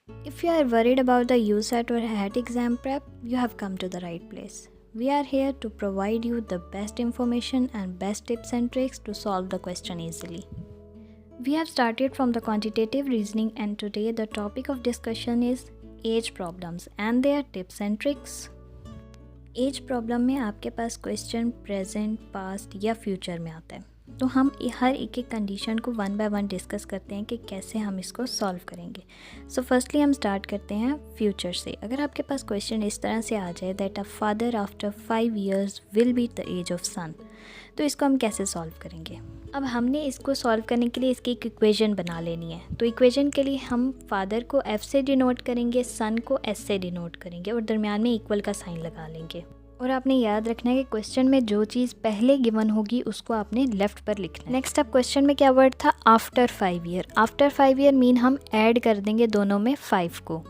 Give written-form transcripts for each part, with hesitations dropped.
If you are worried about the USAT or HAT exam prep, you have come to the right place. We are here to provide you the best information and best tips and tricks to solve the question easily. We have started from the quantitative reasoning, and today the topic of discussion is age problems and their tips and tricks. Age problem में आपके पास question present, past या future में आता है, तो हम हर एक कंडीशन को वन बाय वन डिस्कस करते हैं कि कैसे हम इसको सॉल्व करेंगे। सो फर्स्टली हम स्टार्ट करते हैं फ्यूचर से। अगर आपके पास क्वेश्चन इस तरह से आ जाए that a father after 5 years will be the age of son, तो इसको हम कैसे सॉल्व करेंगे। अब हमने इसको सॉल्व करने के लिए इसकी एक इक्वेशन बना लेनी है। तो इक्वेशन के लिए हम फादर को एफ से डिनोट करेंगे, सन को एस से डिनोट करेंगे और दरमियान में इक्वल का साइन लगा लेंगे। और आपने याद रखना है कि क्वेश्चन में जो चीज़ पहले गिवन होगी उसको आपने लेफ्ट पर लिखना है। नेक्स्ट अब क्वेश्चन में क्या वर्ड था, after 5 year। After 5 year mean हम ऐड कर देंगे दोनों में 5 को।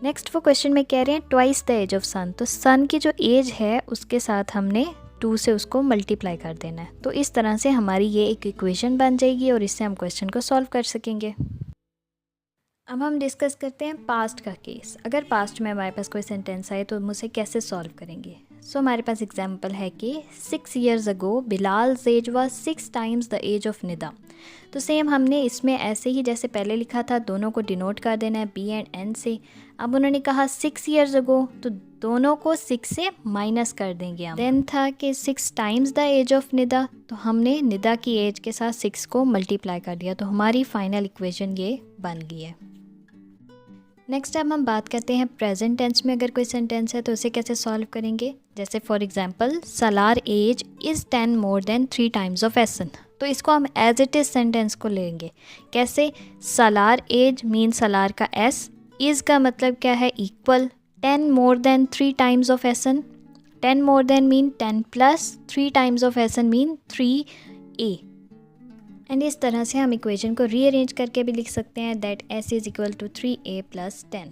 नेक्स्ट वो क्वेश्चन में कह रहे हैं twice the age of son, तो सन की जो एज है उसके साथ हमने 2 से उसको मल्टीप्लाई कर देना है। तो इस तरह से हमारी ये एक इक्वेशन बन जाएगी और इससे हम क्वेश्चन को सॉल्व कर सकेंगे। अब हम डिस्कस करते हैं पास्ट का केस। अगर पास्ट में हमारे पास कोई सेंटेंस आए तो हम उसे कैसे सॉल्व करेंगे। सो हमारे पास एग्जांपल है कि 6 years ago Bilal's age was 6 times the age of Nida. तो सेम हमने इसमें ऐसे ही जैसे पहले लिखा था दोनों को डिनोट कर देना है बी एंड एन से। अब उन्होंने कहा 6 years ago, तो दोनों को 6 से माइनस कर देंगे हम। देन था कि 6 times the age of Nida, तो हमने निदा की एज के साथ 6 को मल्टीप्लाई कर दिया, तो हमारी फाइनल इक्वेशन ये बन गई है। नेक्स्ट अब हम बात करते हैं प्रेजेंट टेंस में अगर कोई सेंटेंस है तो उसे कैसे सॉल्व करेंगे। जैसे for example Salar age is 10 more than 3 times of Ahsan, तो इसको हम एज इट इज़ सेंटेंस को लेंगे। कैसे, सलार एज मीन सलार का एस, इज़ का मतलब क्या है equal, 10 more than 3 times of essence, 10 more than mean 10 plus 3 times of essence mean 3a। And इस तरह से हम इक्वेशन को रीअरेंज करके भी लिख सकते हैं that s is equal to 3a + 10।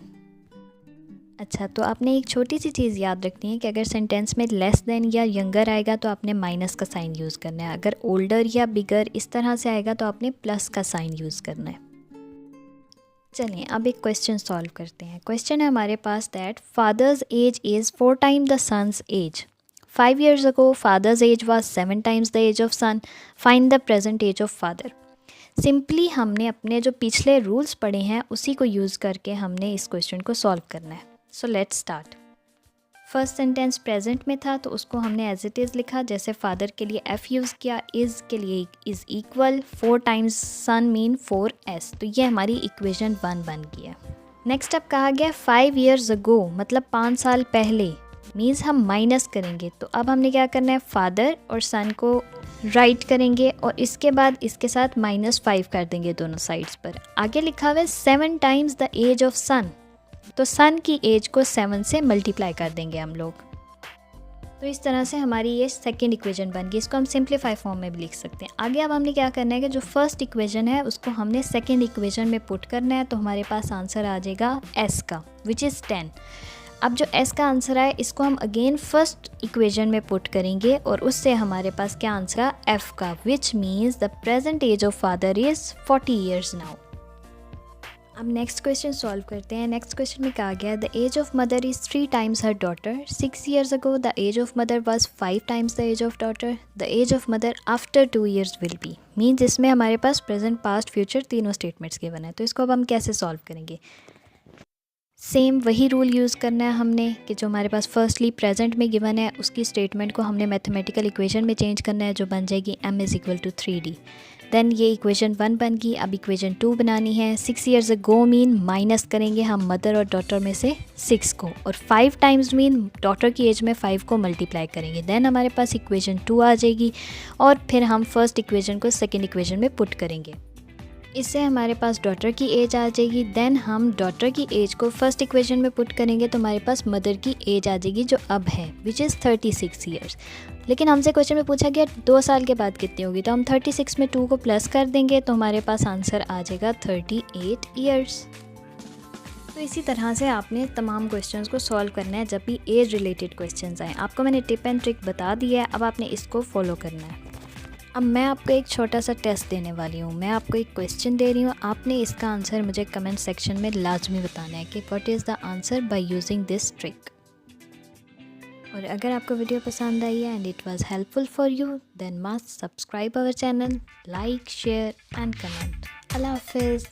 अच्छा, तो आपने एक छोटी सी चीज़ याद रखनी है कि अगर सेंटेंस में लेस देन या यंगर आएगा तो आपने माइनस का साइन यूज़ करना है। अगर ओल्डर या बिगर इस तरह से आएगा तो आपने प्लस का साइन यूज़ करना है। चलिए अब एक क्वेश्चन सॉल्व करते हैं। क्वेश्चन है हमारे पास that father's age is 4 times the son's age. 5 years ago, father's age was 7 times the age of son. Find the present age of father. Simply हमने अपने जो पिछले रूल्स पढ़े हैं उसी को यूज़ करके हमने इस क्वेश्चन को सॉल्व करना है। So let's start. First sentence present में था तो उसको हमने एज इट इज़ लिखा। जैसे फादर के लिए एफ़ यूज़ किया, इज़ के लिए is equal, 4 times son mean 4s, तो ये हमारी इक्वेशन 1 बन गई है। नेक्स्ट अब कहा गया 5 years ago, मतलब 5 साल पहले, मीन्स हम माइनस करेंगे। तो अब हमने क्या करना है, फादर और सन को राइट करेंगे और इसके बाद इसके साथ -5 कर देंगे दोनों साइड्स पर। आगे लिखा हुआ है 7 times the age of son, तो सन की एज को 7 से मल्टीप्लाई कर देंगे हम लोग। तो इस तरह से हमारी ये सेकेंड इक्वेशन बन गई। इसको हम सिंप्लीफाई फॉर्म में भी लिख सकते हैं। आगे अब हमने क्या करना है कि जो फर्स्ट इक्वेशन है उसको हमने सेकेंड इक्वेशन में पुट करना है, तो हमारे पास आंसर आ जाएगा s का, विच इज़ 10। अब जो s का आंसर है इसको हम अगेन फर्स्ट इक्वेशन में पुट करेंगे और उससे हमारे पास क्या आंसर है, f का, which means the present age of father is 40 years now. अब नेक्स्ट क्वेश्चन सॉल्व करते हैं। नेक्स्ट क्वेश्चन में कहा गया the age of mother is 3 times her daughter. 6 years ago the age of mother was 5 times the age of daughter. The age of mother after 2 years will be, means इसमें हमारे पास present, past, future तीनों statements given है। तो इसको अब हम कैसे सॉल्व करेंगे। सेम वही रूल यूज़ करना है हमने कि जो हमारे पास फर्स्टली प्रेजेंट में गिवन है उसकी स्टेटमेंट को हमने मैथमेटिकल इक्वेशन में चेंज करना है, जो बन जाएगी m is equal to 3d। Then ये इक्वेशन 1 बन गई। अब इक्वेशन 2 बनानी है। 6 years ago मीन माइनस करेंगे हम मदर और डॉटर में से 6 को, और 5 times मीन डॉटर की एज में 5 को मल्टीप्लाई करेंगे। देन हमारे पास इक्वेशन 2 आ जाएगी और फिर हम फर्स्ट इक्वेशन को सेकेंड इक्वेशन में पुट करेंगे। इससे हमारे पास डॉटर की एज आ जाएगी। देन हम डॉटर की एज को फर्स्ट इक्वेशन में पुट करेंगे तो हमारे पास मदर की एज आ जाएगी जो अब है, विच इज़ 36 years। लेकिन हमसे क्वेश्चन में पूछा गया 2 साल के बाद कितनी होगी, तो हम 36 में 2 को प्लस कर देंगे तो हमारे पास आंसर आ जाएगा 38 years। तो इसी तरह से आपने तमाम क्वेश्चंस को सॉल्व करना है जब भी एज रिलेटेड क्वेश्चंस आएँ। आपको मैंने टिप एंड ट्रिक बता दी है, अब आपने इसको फॉलो करना है। अब मैं आपको एक छोटा सा टेस्ट देने वाली हूँ। मैं आपको एक क्वेश्चन दे रही हूँ, आपने इसका आंसर मुझे कमेंट सेक्शन में लाजमी बताना है कि what is the answer by using this trick. और अगर आपको वीडियो पसंद आई है and it was helpful for you, then must subscribe our channel, like, share and comment. अल्लाह हाफिज़।